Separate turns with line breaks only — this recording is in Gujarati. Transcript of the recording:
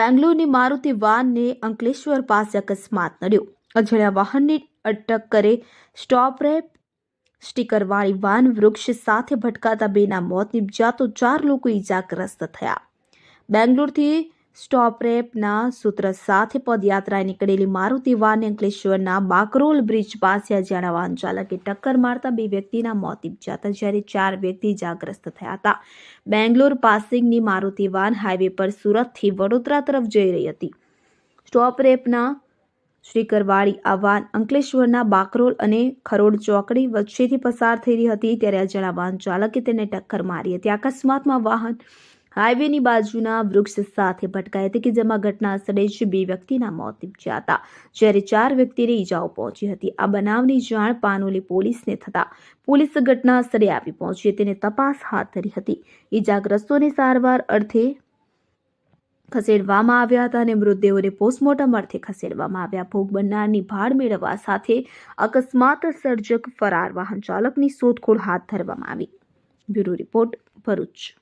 બેંગ્લોરની મારુતિ વાનને અંકલેશ્વર પાસે અકસ્માત નડ્યો. અજાણ્યા વાહનની અટક કરે સ્ટોપ રેપ સ્ટીકરવાળી વાન વૃક્ષ સાથે ભટકાતા બેના મોત નીપજ્યા તો 4 લોકો ઈજાગ્રસ્ત થયા. બેંગ્લોરથી સ્ટોપ રેપના સૂત્ર સાથે પદયાત્રાએ નીકળેલી મારુતિ વાનને અંકલેશ્વરના બાકરોલ બ્રિજ પાસે અજાણ્યા વાહન ચાલકે ટક્કર મારતા 2 વ્યક્તિના મોત નીપજ્યા હતા, જ્યારે 4 વ્યક્તિ ઈજાગ્રસ્ત થયા હતા. બેંગ્લોર પાસિંગની મારુતિ વાન હાઈવે પર સુરતથી વડોદરા તરફ જઈ રહી હતી. સ્ટોપ રેપના સ્ટીકરવાળી આ વાન અંકલેશ્વરના બાકરોલ અને ખરોડ ચોકડી વચ્ચેથી પસાર થઈ રહી હતી, ત્યારે અજાણ્યા વાહન ચાલકે તેને ટક્કર મારી હતી. અકસ્માતમાં વાહન હાઈવેની બાજુના વૃક્ષ સાથે ભટકાઈ હતી, કે જેમાં ઘટના સ્થળે જ 2 વ્યક્તિના મોત નીપજ્યા હતા, જ્યારે 4 વ્યક્તિને ઈજાઓ પહોંચી હતી. આ બનાવની જાણ પાનોલી પોલીસને થતા પોલીસ ઘટના સ્થળે આવી પહોંચી તેને તપાસ હાથ ધરી હતી. ઈજાગ્રસ્તોને સારવાર અર્થે ખસેડવામાં આવ્યા હતા અને મૃતદેહોને પોસ્ટમોર્ટમ અર્થે ખસેડવામાં આવ્યા. ભોગ બનનારની ભાળ મેળવવા સાથે અકસ્માત સર્જક ફરાર વાહન ચાલકની શોધખોળ હાથ ધરવામાં આવી. Bureau report, Bharuch.